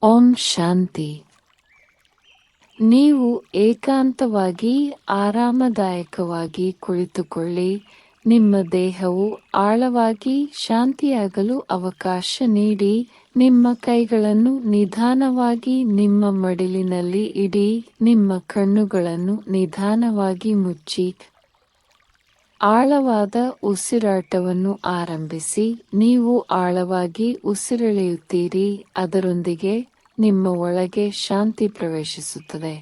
ಓಂ ಶಾಂತಿ. ನೀವು ಏಕಾಂತವಾಗಿ ಆರಾಮದಾಯಕವಾಗಿ ಕುಳಿತುಕೊಳ್ಳಿ. ನಿಮ್ಮ ದೇಹವು ಆಳವಾಗಿ ಶಾಂತಿಯಾಗಲು ಅವಕಾಶ ನೀಡಿ. ನಿಮ್ಮ ಕೈಗಳನ್ನು ನಿಧಾನವಾಗಿ ನಿಮ್ಮ ಮಡಿಲಿನಲ್ಲಿ ಇಡಿ. ನಿಮ್ಮ ಕಣ್ಣುಗಳನ್ನು ನಿಧಾನವಾಗಿ ಮುಚ್ಚಿ ಆಳವಾದ ಉಸಿರಾಟವನ್ನು ಆರಂಭಿಸಿ. ನೀವು ಆಳವಾಗಿ ಉಸಿರೆಳೆಯುತ್ತೀರಿ, ಅದರೊಂದಿಗೆ ನಿಮ್ಮ ಒಳಗೆ ಶಾಂತಿ ಪ್ರವೇಶಿಸುತ್ತದೆ.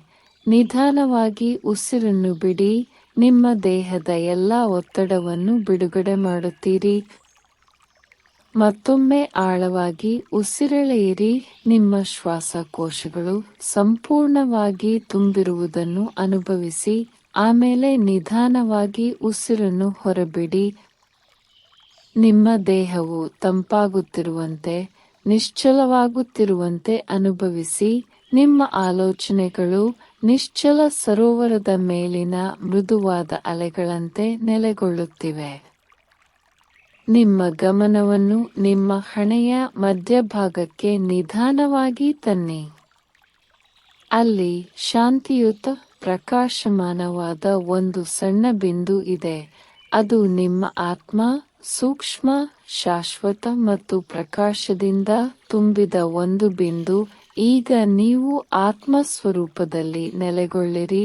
ನಿಧಾನವಾಗಿ ಉಸಿರನ್ನು ಬಿಡಿ. ನಿಮ್ಮ ದೇಹದ ಎಲ್ಲ ಒತ್ತಡವನ್ನು ಬಿಡುಗಡೆ ಮಾಡುತ್ತೀರಿ. ಮತ್ತೊಮ್ಮೆ ಆಳವಾಗಿ ಉಸಿರೆಳೆಯಿರಿ. ನಿಮ್ಮ ಶ್ವಾಸಕೋಶಗಳು ಸಂಪೂರ್ಣವಾಗಿ ತುಂಬಿರುವುದನ್ನು ಅನುಭವಿಸಿ. ಆಮೇಲೆ ನಿಧಾನವಾಗಿ ಉಸಿರನ್ನು ಹೊರಬಿಡಿ. ನಿಮ್ಮ ದೇಹವು ತಂಪಾಗುತ್ತಿರುವಂತೆ, ನಿಶ್ಚಲವಾಗುತ್ತಿರುವಂತೆ ಅನುಭವಿಸಿ. ನಿಮ್ಮ ಆಲೋಚನೆಗಳು ನಿಶ್ಚಲ ಸರೋವರದ ಮೇಲಿನ ಮೃದುವಾದ ಅಲೆಗಳಂತೆ ನೆಲೆಗೊಳ್ಳುತ್ತಿವೆ. ನಿಮ್ಮ ಗಮನವನ್ನು ನಿಮ್ಮ ಹಣೆಯ ಮಧ್ಯಭಾಗಕ್ಕೆ ನಿಧಾನವಾಗಿ ತನ್ನಿ. ಅಲ್ಲಿ ಶಾಂತಿಯುತ ಪ್ರಕಾಶಮಾನವಾದ ಒಂದು ಸಣ್ಣ ಬಿಂದು ಇದೆ. ಅದು ನಿಮ್ಮ ಆತ್ಮ, ಸೂಕ್ಷ್ಮ, ಶಾಶ್ವತ ಮತ್ತು ಪ್ರಕಾಶದಿಂದ ತುಂಬಿದ ಒಂದು ಬಿಂದು. ಈಗ ನೀವು ಆತ್ಮ ಸ್ವರೂಪದಲ್ಲಿ ನೆಲೆಗೊಳ್ಳಿರಿ.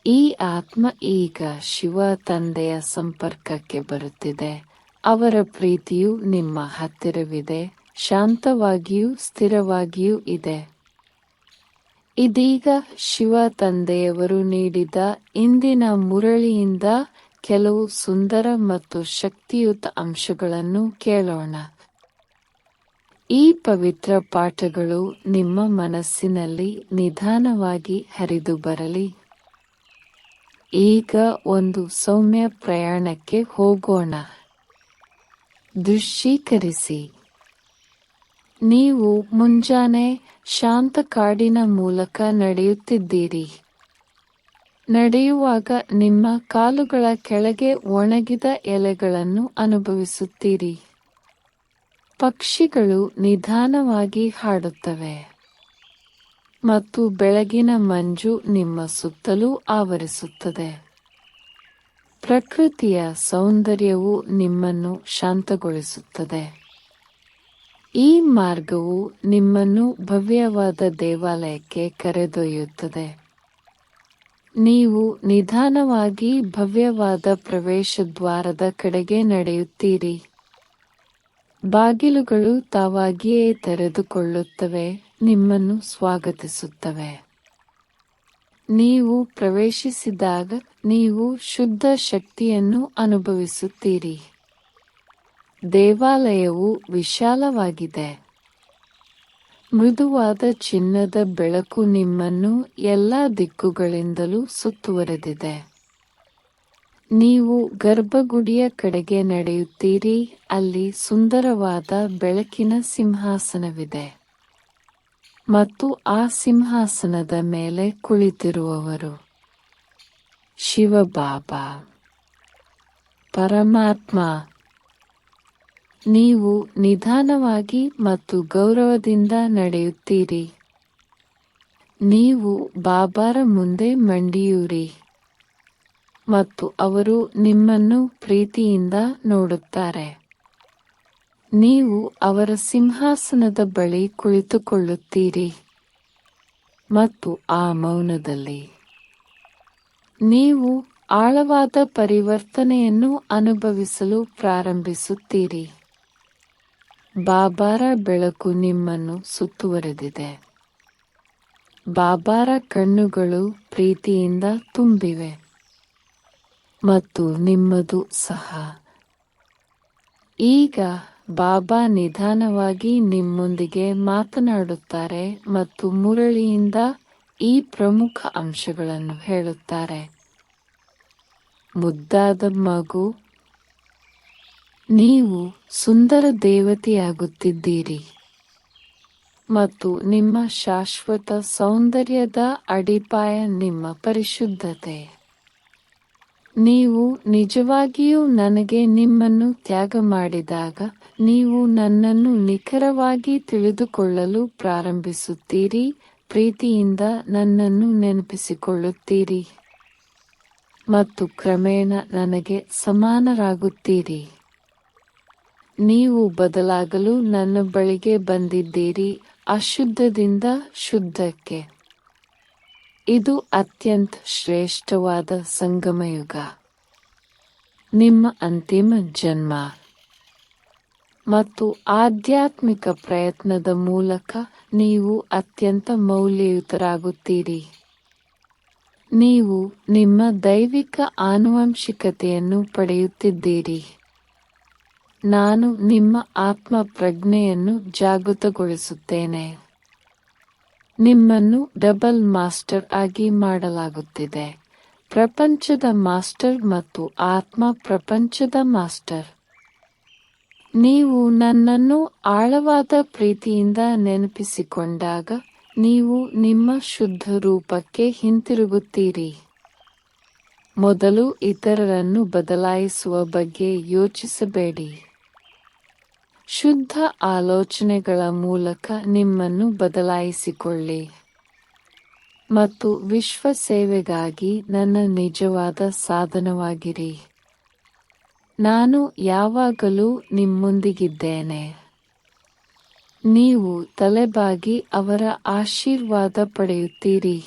ಈ ಆತ್ಮ ಈಗ ಶಿವ ತಂದೆಯ ಸಂಪರ್ಕಕ್ಕೆ ಬರುತ್ತಿದೆ. ಅವರ ಪ್ರೀತಿಯು ನಿಮ್ಮ ಹತ್ತಿರವಿದೆ, ಶಾಂತವಾಗಿಯೂ ಸ್ಥಿರವಾಗಿಯೂ ಇದೆ. ಇದೀಗ ಶಿವ ತಂದೆಯವರು ನೀಡಿದ ಇಂದಿನ ಮುರಳಿಯಿಂದ ಕೆಲವು ಸುಂದರ ಮತ್ತು ಶಕ್ತಿಯುತ ಅಂಶಗಳನ್ನು ಕೇಳೋಣ. ಈ ಪವಿತ್ರ ಪಾಠಗಳು ನಿಮ್ಮ ಮನಸ್ಸಿನಲ್ಲಿ ನಿಧಾನವಾಗಿ ಹರಿದು ಬರಲಿ. ಈಗ ಒಂದು ಸೌಮ್ಯ ಪ್ರಯಾಣಕ್ಕೆ ಹೋಗೋಣ. ದೃಶ್ಯೀಕರಿಸಿ. ನೀವು ಮುಂಜಾನೆ ಶಾಂತ ಕಾಡಿನ ಮೂಲಕ ನಡೆಯುತ್ತಿದ್ದೀರಿ. ನಡೆಯುವಾಗ ನಿಮ್ಮ ಕಾಲುಗಳ ಕೆಳಗೆ ಒಣಗಿದ ಎಲೆಗಳನ್ನು ಅನುಭವಿಸುತ್ತೀರಿ. ಪಕ್ಷಿಗಳು ನಿಧಾನವಾಗಿ ಹಾಡುತ್ತವೆ ಮತ್ತು ಬೆಳಗಿನ ಮಂಜು ನಿಮ್ಮ ಸುತ್ತಲೂ ಆವರಿಸುತ್ತದೆ. ಪ್ರಕೃತಿಯ ಸೌಂದರ್ಯವು ನಿಮ್ಮನ್ನು ಶಾಂತಗೊಳಿಸುತ್ತದೆ. ಈ ಮಾರ್ಗವು ನಿಮ್ಮನ್ನು ಭವ್ಯವಾದ ದೇವಾಲಯಕ್ಕೆ ಕರೆದೊಯ್ಯುತ್ತದೆ. ನೀವು ನಿಧಾನವಾಗಿ ಭವ್ಯವಾದ ಪ್ರವೇಶದ್ವಾರದ ಕಡೆಗೆ ನಡೆಯುತ್ತೀರಿ. ಬಾಗಿಲುಗಳು ತಾವಾಗಿಯೇ ತೆರೆದುಕೊಳ್ಳುತ್ತವೆ, ನಿಮ್ಮನ್ನು ಸ್ವಾಗತಿಸುತ್ತವೆ. ನೀವು ಪ್ರವೇಶಿಸಿದಾಗ ನೀವು ಶುದ್ಧ ಶಕ್ತಿಯನ್ನು ಅನುಭವಿಸುತ್ತೀರಿ. ದೇವಾಲಯವು ವಿಶಾಲವಾಗಿದೆ. ಮೃದುವಾದ ಚಿನ್ನದ ಬೆಳಕು ನಿಮ್ಮನ್ನು ಎಲ್ಲಾ ದಿಕ್ಕುಗಳಿಂದಲೂ ಸುತ್ತುವರೆದಿದೆ. ನೀವು ಗರ್ಭಗುಡಿಯ ಕಡೆಗೆ ನಡೆಯುತ್ತೀರಿ. ಅಲ್ಲಿ ಸುಂದರವಾದ ಬೆಳಕಿನ ಸಿಂಹಾಸನವಿದೆ ಮತ್ತು ಆ ಸಿಂಹಾಸನದ ಮೇಲೆ ಕುಳಿತಿರುವವರು ಶಿವಬಾಬಾ, ಪರಮಾತ್ಮ. ನೀವು ನಿಧಾನವಾಗಿ ಮತ್ತು ಗೌರವದಿಂದ ನಡೆಯುತ್ತೀರಿ. ನೀವು ಬಾಬಾರ ಮುಂದೆ ಮಂಡಿಯೂರಿ ಮತ್ತು ಅವರು ನಿಮ್ಮನ್ನು ಪ್ರೀತಿಯಿಂದ ನೋಡುತ್ತಾರೆ. ನೀವು ಅವರ ಸಿಂಹಾಸನದ ಬಳಿ ಕುಳಿತುಕೊಳ್ಳುತ್ತೀರಿ ಮತ್ತು ಆ ಮೌನದಲ್ಲಿ ನೀವು ಆಳವಾದ ಪರಿವರ್ತನೆಯನ್ನು ಅನುಭವಿಸಲು ಪ್ರಾರಂಭಿಸುತ್ತೀರಿ. ಬಾಬಾರ ಬೆಳಕು ನಿಮ್ಮನ್ನು ಸುತ್ತುವರೆದಿದೆ. ಬಾಬಾರ ಕಣ್ಣುಗಳು ಪ್ರೀತಿಯಿಂದ ತುಂಬಿವೆ ಮತ್ತು ನಿಮ್ಮದು ಸಹ. ಈಗ ಬಾಬಾ ನಿಧಾನವಾಗಿ ನಿಮ್ಮೊಂದಿಗೆ ಮಾತನಾಡುತ್ತಾರೆ ಮತ್ತು ಮುರಳಿಯಿಂದ ಈ ಪ್ರಮುಖ ಅಂಶಗಳನ್ನು ಹೇಳುತ್ತಾರೆ. ಮುದ್ದಾದ ಮಗು, ನೀವು ಸುಂದರ ದೇವತೆಯಾಗುತ್ತಿದ್ದೀರಿ ಮತ್ತು ನಿಮ್ಮ ಶಾಶ್ವತ ಸೌಂದರ್ಯದ ಅಡಿಪಾಯ ನಿಮ್ಮ ಪರಿಶುದ್ಧತೆ. ನೀವು ನಿಜವಾಗಿಯೂ ನನಗೆ ನಿಮ್ಮನ್ನು ತ್ಯಾಗ ಮಾಡಿದಾಗ ನೀವು ನನ್ನನ್ನು ನಿಖರವಾಗಿ ತಿಳಿದುಕೊಳ್ಳಲು ಪ್ರಾರಂಭಿಸುತ್ತೀರಿ, ಪ್ರೀತಿಯಿಂದ ನನ್ನನ್ನು ನೆನಪಿಸಿಕೊಳ್ಳುತ್ತೀರಿ ಮತ್ತು ಕ್ರಮೇಣ ನನಗೆ ಸಮಾನರಾಗುತ್ತೀರಿ. ನೀವು ಬದಲಾಗಲು ನನ್ನ ಬಳಿಗೆ ಬಂದಿದ್ದೀರಿ, ಅಶುದ್ಧದಿಂದ ಶುದ್ಧಕ್ಕೆ. ಇದು ಅತ್ಯಂತ ಶ್ರೇಷ್ಠವಾದ ಸಂಗಮಯುಗ, ನಿಮ್ಮ ಅಂತಿಮ ಜನ್ಮ ಮತ್ತು ಆಧ್ಯಾತ್ಮಿಕ ಪ್ರಯತ್ನದ ಮೂಲಕ ನೀವು ಅತ್ಯಂತ ಮೌಲ್ಯಯುತರಾಗುತ್ತೀರಿ. ನೀವು ನಿಮ್ಮ ದೈವಿಕ ಆನುವಂಶಿಕತೆಯನ್ನು ಪಡೆಯುತ್ತಿದ್ದೀರಿ. ನಾನು ನಿಮ್ಮ ಆತ್ಮ ಪ್ರಜ್ಞೆಯನ್ನು ಜಾಗೃತಗೊಳಿಸುತ್ತೇನೆ. ನಿಮ್ಮನ್ನು ಡಬಲ್ ಮಾಸ್ಟರ್ ಆಗಿ ಮಾಡಲಾಗುತ್ತಿದೆ, ಪ್ರಪಂಚದ ಮಾಸ್ಟರ್ ಮತ್ತು ಆತ್ಮ ಪ್ರಪಂಚದ ಮಾಸ್ಟರ್. ನೀವು ನನ್ನನ್ನು ಆಳವಾದ ಪ್ರೀತಿಯಿಂದ ನೆನಪಿಸಿಕೊಂಡಾಗ ನೀವು ನಿಮ್ಮ ಶುದ್ಧ ರೂಪಕ್ಕೆ ಹಿಂತಿರುಗುತ್ತೀರಿ. ಮೊದಲು ಇತರರನ್ನು ಬದಲಾಯಿಸುವ ಬಗ್ಗೆ ಯೋಚಿಸಬೇಡಿ. ಶುದ್ಧ ಆಲೋಚನೆಗಳ ಮೂಲಕ ನಿಮ್ಮನ್ನು ಬದಲಾಯಿಸಿಕೊಳ್ಳಿ ಮತ್ತು ವಿಶ್ವ ಸೇವೆಗಾಗಿ ನನ್ನ ನಿಜವಾದ ಸಾಧನವಾಗಿರಿ. ನಾನು ಯಾವಾಗಲೂ ನಿಮ್ಮೊಂದಿಗಿದ್ದೇನೆ. ನೀವು ತಲೆಬಾಗಿ ಅವರ ಆಶೀರ್ವಾದ ಪಡೆಯುತ್ತೀರಿ.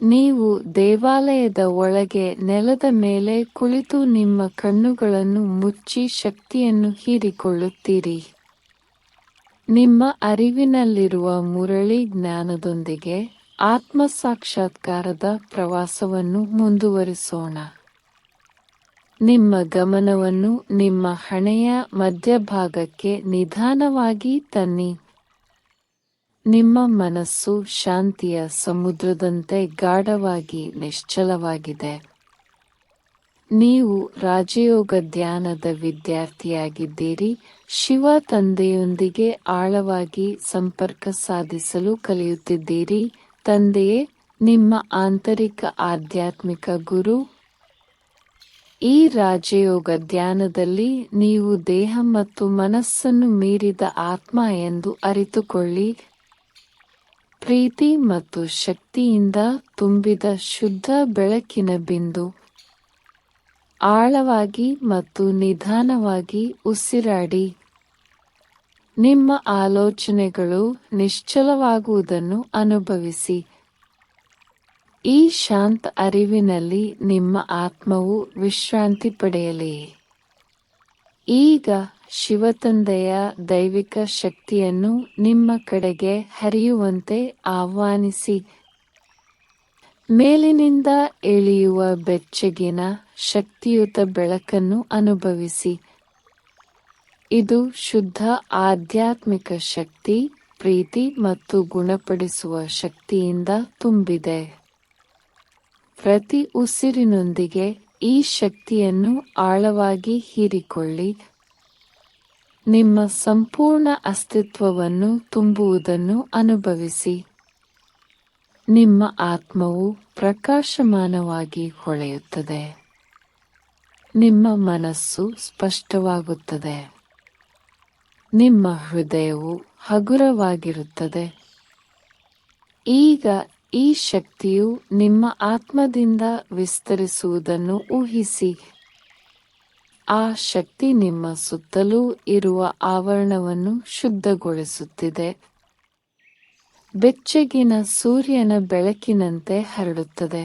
ನೀವು ದೇವಾಲಯದ ಒಳಗೆ ನೆಲದ ಮೇಲೆ ಕುಳಿತು ನಿಮ್ಮ ಕಣ್ಣುಗಳನ್ನು ಮುಚ್ಚಿ ಶಕ್ತಿಯನ್ನು ಹೀರಿಕೊಳ್ಳುತ್ತೀರಿ. ನಿಮ್ಮ ಅರಿವಿನಲ್ಲಿರುವ ಮುರಳಿ ಜ್ಞಾನದೊಂದಿಗೆ ಆತ್ಮ ಸಾಕ್ಷಾತ್ಕಾರದ ಪ್ರವಾಸವನ್ನು ಮುಂದುವರಿಸೋಣ. ನಿಮ್ಮ ಗಮನವನ್ನು ನಿಮ್ಮ ಹಣೆಯ ಮಧ್ಯಭಾಗಕ್ಕೆ ನಿಧಾನವಾಗಿ ತನ್ನಿ. ನಿಮ್ಮ ಮನಸ್ಸು ಶಾಂತಿಯ ಸಮುದ್ರದಂತೆ ಗಾಢವಾಗಿ ನಿಶ್ಚಲವಾಗಿದೆ. ನೀವು ರಾಜಯೋಗ ಧ್ಯಾನದ ವಿದ್ಯಾರ್ಥಿಯಾಗಿದ್ದೀರಿ. ಶಿವ ತಂದೆಯೊಂದಿಗೆ ಆಳವಾಗಿ ಸಂಪರ್ಕ ಸಾಧಿಸಲು ಕಲಿಯುತ್ತಿದ್ದೀರಿ. ತಂದೆಯೇ ನಿಮ್ಮ ಆಂತರಿಕ ಆಧ್ಯಾತ್ಮಿಕ ಗುರು. ಈ ರಾಜಯೋಗ ಧ್ಯಾನದಲ್ಲಿ ನೀವು ದೇಹ ಮತ್ತು ಮನಸ್ಸನ್ನು ಮೀರಿದ ಆತ್ಮ ಎಂದು ಅರಿತುಕೊಳ್ಳಿ. ಪ್ರೀತಿ ಮತ್ತು ಶಕ್ತಿಯಿಂದ ತುಂಬಿದ ಶುದ್ಧ ಬೆಳಕಿನ ಬಿಂದು. ಆಳವಾಗಿ ಮತ್ತು ನಿಧಾನವಾಗಿ ಉಸಿರಾಡಿ. ನಿಮ್ಮ ಆಲೋಚನೆಗಳು ನಿಶ್ಚಲವಾಗುವುದನ್ನು ಅನುಭವಿಸಿ. ಈ ಶಾಂತ ಅರಿವಿನಲ್ಲಿ ನಿಮ್ಮ ಆತ್ಮವು ವಿಶ್ರಾಂತಿ ಪಡೆಯಲಿ. ಈಗ ಶಿವತಂದೆಯ ದೈವಿಕ ಶಕ್ತಿಯನ್ನು ನಿಮ್ಮ ಕಡೆಗೆ ಹರಿಯುವಂತೆ ಆಹ್ವಾನಿಸಿ. ಮೇಲಿನಿಂದ ಇಳಿಯುವ ಬೆಚ್ಚಗಿನ ಶಕ್ತಿಯುತ ಬೆಳಕನ್ನು ಅನುಭವಿಸಿ. ಇದು ಶುದ್ಧ ಆಧ್ಯಾತ್ಮಿಕ ಶಕ್ತಿ, ಪ್ರೀತಿ ಮತ್ತು ಗುಣಪಡಿಸುವ ಶಕ್ತಿಯಿಂದ ತುಂಬಿದೆ. ಪ್ರತಿ ಉಸಿರಿನೊಂದಿಗೆ ಈ ಶಕ್ತಿಯನ್ನು ಆಳವಾಗಿ ಹೀರಿಕೊಳ್ಳಿ. ನಿಮ್ಮ ಸಂಪೂರ್ಣ ಅಸ್ತಿತ್ವವನ್ನು ತುಂಬುವುದನ್ನು ಅನುಭವಿಸಿ. ನಿಮ್ಮ ಆತ್ಮವು ಪ್ರಕಾಶಮಾನವಾಗಿ ಹೊಳೆಯುತ್ತದೆ. ನಿಮ್ಮ ಮನಸ್ಸು ಸ್ಪಷ್ಟವಾಗುತ್ತದೆ. ನಿಮ್ಮ ಹೃದಯವು ಹಗುರವಾಗಿರುತ್ತದೆ. ಈಗ ಈ ಶಕ್ತಿಯು ನಿಮ್ಮ ಆತ್ಮದಿಂದ ವಿಸ್ತರಿಸುವುದನ್ನು ಊಹಿಸಿ. ಆ ಶಕ್ತಿ ನಿಮ್ಮ ಸುತ್ತಲೂ ಇರುವ ಆವರಣವನ್ನು ಶುದ್ಧಗೊಳಿಸುತ್ತಿದೆ. ಬೆಚ್ಚಗಿನ ಸೂರ್ಯನ ಬೆಳಕಿನಂತೆ ಹರಡುತ್ತದೆ.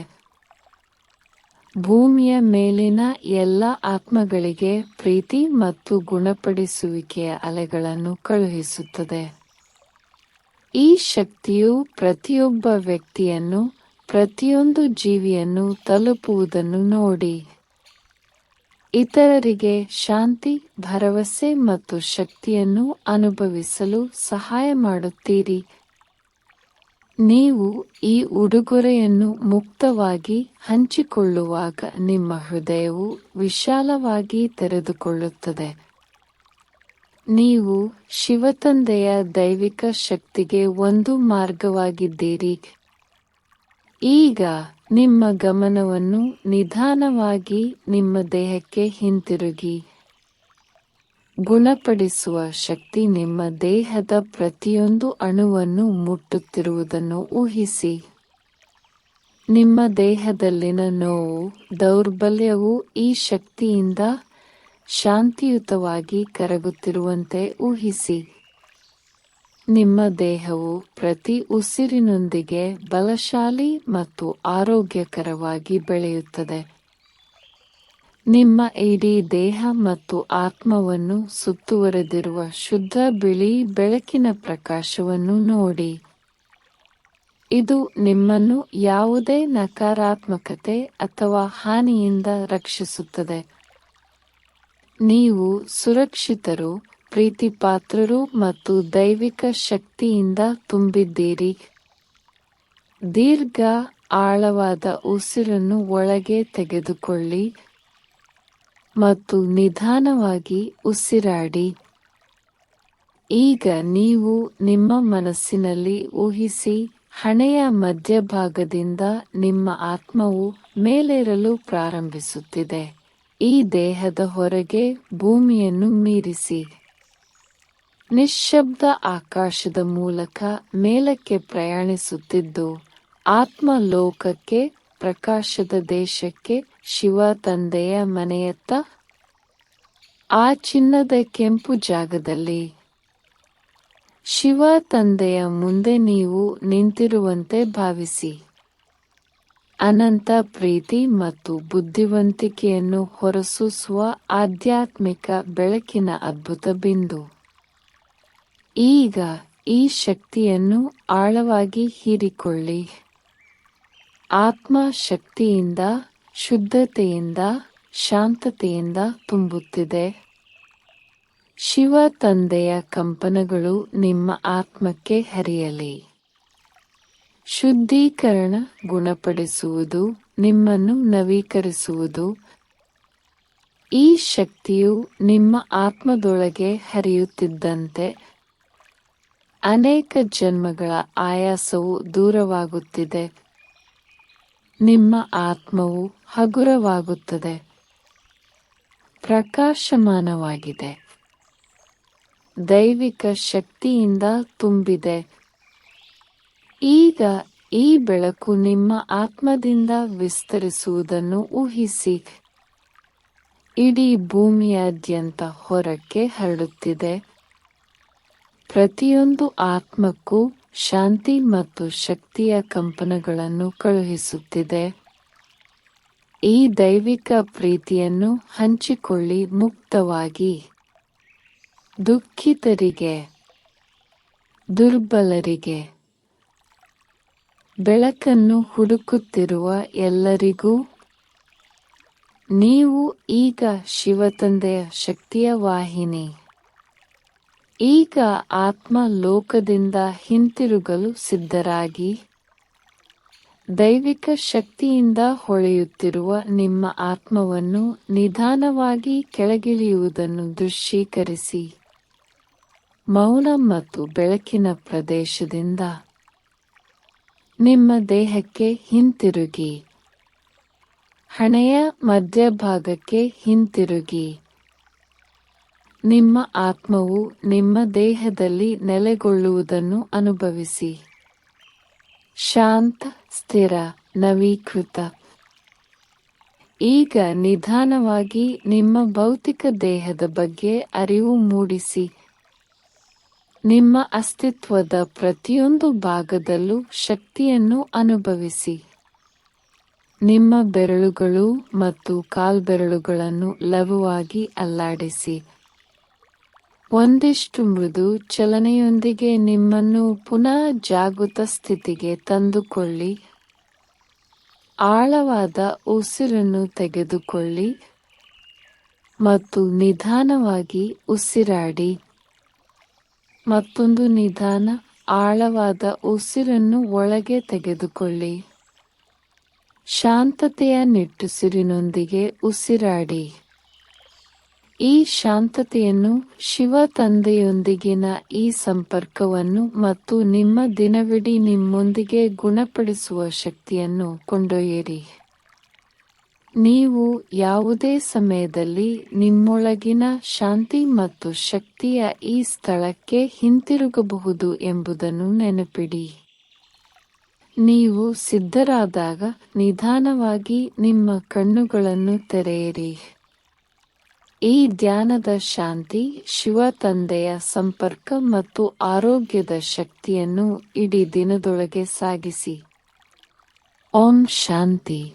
ಭೂಮಿಯ ಮೇಲಿನ ಎಲ್ಲ ಆತ್ಮಗಳಿಗೆ ಪ್ರೀತಿ ಮತ್ತು ಗುಣಪಡಿಸುವಿಕೆಯ ಅಲೆಗಳನ್ನು ಕಳುಹಿಸುತ್ತದೆ. ಈ ಶಕ್ತಿಯು ಪ್ರತಿಯೊಬ್ಬ ವ್ಯಕ್ತಿಯನ್ನು, ಪ್ರತಿಯೊಂದು ಜೀವಿಯನ್ನು ತಲುಪುವುದನ್ನು ನೋಡಿ. ಇತರರಿಗೆ ಶಾಂತಿ, ಭರವಸೆ ಮತ್ತು ಶಕ್ತಿಯನ್ನು ಅನುಭವಿಸಲು ಸಹಾಯ ಮಾಡುತ್ತೀರಿ. ನೀವು ಈ ಉಡುಗೊರೆಯನ್ನು ಮುಕ್ತವಾಗಿ ಹಂಚಿಕೊಳ್ಳುವಾಗ ನಿಮ್ಮ ಹೃದಯವು ವಿಶಾಲವಾಗಿ ತೆರೆದುಕೊಳ್ಳುತ್ತದೆ. ನೀವು ಶಿವತಂದೆಯ ದೈವಿಕ ಶಕ್ತಿಗೆ ಒಂದು ಮಾರ್ಗವಾಗಿದ್ದೀರಿ. ಈಗ ನಿಮ್ಮ ಗಮನವನ್ನು ನಿಧಾನವಾಗಿ ನಿಮ್ಮ ದೇಹಕ್ಕೆ ಹಿಂತಿರುಗಿ. ಗುಣಪಡಿಸುವ ಶಕ್ತಿ ನಿಮ್ಮ ದೇಹದ ಪ್ರತಿಯೊಂದು ಅಣುವನ್ನು ಮುಟ್ಟುತ್ತಿರುವುದನ್ನು ಊಹಿಸಿ. ನಿಮ್ಮ ದೇಹದಲ್ಲಿನ ನೋವು, ದೌರ್ಬಲ್ಯವು ಈ ಶಕ್ತಿಯಿಂದ ಶಾಂತಿಯುತವಾಗಿ ಕರಗುತ್ತಿರುವಂತೆ ಊಹಿಸಿ. ನಿಮ್ಮ ದೇಹವು ಪ್ರತಿ ಉಸಿರಿನೊಂದಿಗೆ ಬಲಶಾಲಿ ಮತ್ತು ಆರೋಗ್ಯಕರವಾಗಿ ಬೆಳೆಯುತ್ತದೆ. ನಿಮ್ಮ ಇಡೀ ದೇಹ ಮತ್ತು ಆತ್ಮವನ್ನು ಸುತ್ತುವರೆದಿರುವ ಶುದ್ಧ ಬಿಳಿ ಬೆಳಕಿನ ಪ್ರಕಾಶವನ್ನು ನೋಡಿ. ಇದು ನಿಮ್ಮನ್ನು ಯಾವುದೇ ನಕಾರಾತ್ಮಕತೆ ಅಥವಾ ಹಾನಿಯಿಂದ ರಕ್ಷಿಸುತ್ತದೆ. ನೀವು ಸುರಕ್ಷಿತರು, ಪ್ರೀತಿಪಾತ್ರರು ಮತ್ತು ದೈವಿಕ ಶಕ್ತಿಯಿಂದ ತುಂಬಿದ್ದೀರಿ. ದೀರ್ಘ, ಆಳವಾದ ಉಸಿರನ್ನು ಒಳಗೆ ತೆಗೆದುಕೊಳ್ಳಿ ಮತ್ತು ನಿಧಾನವಾಗಿ ಉಸಿರಾಡಿ. ಈಗ ನೀವು ನಿಮ್ಮ ಮನಸ್ಸಿನಲ್ಲಿ ಊಹಿಸಿ, ಹಣೆಯ ಮಧ್ಯಭಾಗದಿಂದ ನಿಮ್ಮ ಆತ್ಮವು ಮೇಲೇರಲು ಪ್ರಾರಂಭಿಸುತ್ತಿದೆ. ಈ ದೇಹದ ಹೊರಗೆ ಭೂಮಿಯನ್ನು ಮೀರಿಸಿ. ನಿಶ್ಶಬ್ದ ಆಕಾಶದ ಮೂಲಕ ಮೇಲಕ್ಕೆ ಪ್ರಯಾಣಿಸುತ್ತಿದ್ದು, ಆತ್ಮ ಲೋಕಕ್ಕೆ, ಪ್ರಕಾಶದ ದೇಶಕ್ಕೆ, ಶಿವ ತಂದೆಯ ಮನೆಯತ್ತ. ಆ ಚಿನ್ನದ ಕೆಂಪು ಜಾಗದಲ್ಲಿ ಶಿವ ತಂದೆಯ ಮುಂದೆ ನೀವು ನಿಂತಿರುವಂತೆ ಭಾವಿಸಿ. ಅನಂತ ಪ್ರೀತಿ ಮತ್ತು ಬುದ್ಧಿವಂತಿಕೆಯನ್ನು ಹೊರಸೂಸುವ ಆಧ್ಯಾತ್ಮಿಕ ಬೆಳಕಿನ ಅದ್ಭುತ ಬಿಂದು. ಈಗ ಈ ಶಕ್ತಿಯನ್ನು ಆಳವಾಗಿ ಹೀರಿಕೊಳ್ಳಿ. ಆತ್ಮ ಶಕ್ತಿಯಿಂದ, ಶುದ್ಧತೆಯಿಂದ, ಶಾಂತತೆಯಿಂದ ತುಂಬುತ್ತಿದೆ. ಶಿವ ತಂದೆಯ ಕಂಪನಗಳು ನಿಮ್ಮ ಆತ್ಮಕ್ಕೆ ಹರಿಯಲಿ. ಶುದ್ಧೀಕರಣ, ಗುಣಪಡಿಸುವುದು, ನಿಮ್ಮನ್ನು ನವೀಕರಿಸುವುದು. ಈ ಶಕ್ತಿಯು ನಿಮ್ಮ ಆತ್ಮದೊಳಗೆ ಹರಿಯುತ್ತಿದ್ದಂತೆ ಅನೇಕ ಜನ್ಮಗಳ ಆಯಾಸವು ದೂರವಾಗುತ್ತಿದೆ. ನಿಮ್ಮ ಆತ್ಮವು ಹಗುರವಾಗುತ್ತದೆ, ಪ್ರಕಾಶಮಾನವಾಗಿದೆ, ದೈವಿಕ ಶಕ್ತಿಯಿಂದ ತುಂಬಿದೆ. ಈಗ ಈ ಬೆಳಕು ನಿಮ್ಮ ಆತ್ಮದಿಂದ ವಿಸ್ತರಿಸುವುದನ್ನು ಊಹಿಸಿ. ಇಡೀ ಭೂಮಿಯಾದ್ಯಂತ ಹೊರಕ್ಕೆ ಹರಡುತ್ತಿದೆ. ಪ್ರತಿಯೊಂದು ಆತ್ಮಕ್ಕೂ ಶಾಂತಿ ಮತ್ತು ಶಕ್ತಿಯ ಕಂಪನಗಳನ್ನು ಕಳುಹಿಸುತ್ತಿದೆ. ಈ ದೈವಿಕ ಪ್ರೀತಿಯನ್ನು ಹಂಚಿಕೊಳ್ಳಿ ಮುಕ್ತವಾಗಿ. ದುಃಖಿತರಿಗೆ, ದುರ್ಬಲರಿಗೆ, ಬೆಳಕನ್ನು ಹುಡುಕುತ್ತಿರುವ ಎಲ್ಲರಿಗೂ ನೀವು ಈಗ ಶಿವತಂದೆಯ ಶಕ್ತಿಯ ವಾಹಿನಿ. ಈಗ ಆತ್ಮ ಲೋಕದಿಂದ ಹಿಂತಿರುಗಲು ಸಿದ್ಧರಾಗಿ. ದೈವಿಕ ಶಕ್ತಿಯಿಂದ ಹೊಳೆಯುತ್ತಿರುವ ನಿಮ್ಮ ಆತ್ಮವನ್ನು ನಿಧಾನವಾಗಿ ಕೆಳಗಿಳಿಯುವುದನ್ನು ದೃಶ್ಯೀಕರಿಸಿ. ಮೌನ ಮತ್ತು ಬೆಳಕಿನ ಪ್ರದೇಶದಿಂದ ನಿಮ್ಮ ದೇಹಕ್ಕೆ ಹಿಂತಿರುಗಿ. ಹಣೆಯ ಮಧ್ಯಭಾಗಕ್ಕೆ ಹಿಂತಿರುಗಿ. ನಿಮ್ಮ ಆತ್ಮವು ನಿಮ್ಮ ದೇಹದಲ್ಲಿ ನೆಲೆಗೊಳ್ಳುವುದನ್ನು ಅನುಭವಿಸಿ. ಶಾಂತ, ಸ್ಥಿರ, ನವೀಕೃತ. ಈಗ ನಿಧಾನವಾಗಿ ನಿಮ್ಮ ಭೌತಿಕ ದೇಹದ ಬಗ್ಗೆ ಅರಿವು ಮೂಡಿಸಿ. ನಿಮ್ಮ ಅಸ್ತಿತ್ವದ ಪ್ರತಿಯೊಂದು ಭಾಗದಲ್ಲೂ ಶಕ್ತಿಯನ್ನು ಅನುಭವಿಸಿ. ನಿಮ್ಮ ಬೆರಳುಗಳು ಮತ್ತು ಕಾಲ್ಬೆರಳುಗಳನ್ನು ಲಘುವಾಗಿ ಅಲ್ಲಾಡಿಸಿ. ಒಂದಿಷ್ಟು ಮೃದು ಚಲನೆಯೊಂದಿಗೆ ನಿಮ್ಮನ್ನು ಪುನಃ ಜಾಗೃತ ಸ್ಥಿತಿಗೆ ತಂದುಕೊಳ್ಳಿ. ಆಳವಾದ ಉಸಿರನ್ನು ತೆಗೆದುಕೊಳ್ಳಿ ಮತ್ತು ನಿಧಾನವಾಗಿ ಉಸಿರಾಡಿ. ಮತ್ತೊಂದು ನಿಧಾನ, ಆಳವಾದ ಉಸಿರನ್ನು ಒಳಗೆ ತೆಗೆದುಕೊಳ್ಳಿ. ಶಾಂತತೆಯ ನಿಟ್ಟುಸಿರಿನೊಂದಿಗೆ ಉಸಿರಾಡಿ. ಈ ಶಾಂತತೆಯನ್ನು, ಶಿವ ತಂದೆಯೊಂದಿಗಿನ ಈ ಸಂಪರ್ಕವನ್ನು ಮತ್ತು ನಿಮ್ಮ ದಿನವಿಡೀ ನಿಮ್ಮೊಂದಿಗೆ ಗುಣಪಡಿಸುವ ಶಕ್ತಿಯನ್ನು ಕೊಂಡೊಯ್ಯಿರಿ. ನೀವು ಯಾವುದೇ ಸಮಯದಲ್ಲಿ ನಿಮ್ಮೊಳಗಿನ ಶಾಂತಿ ಮತ್ತು ಶಕ್ತಿಯ ಈ ಸ್ಥಳಕ್ಕೆ ಹಿಂತಿರುಗಬಹುದು ಎಂಬುದನ್ನು ನೆನಪಿಡಿ. ನೀವು ಸಿದ್ಧರಾದಾಗ ನಿಧಾನವಾಗಿ ನಿಮ್ಮ ಕಣ್ಣುಗಳನ್ನು ತೆರೆಯಿರಿ. ಈ ಧ್ಯಾನದ ಶಾಂತಿ, ಶಿವ ತಂದೆಯ ಸಂಪರ್ಕ ಮತ್ತು ಆರೋಗ್ಯದ ಶಕ್ತಿಯನ್ನು ಇಡೀ ದಿನದೊಳಗೆ ಸಾಗಿಸಿ. ಓಂ ಶಾಂತಿ.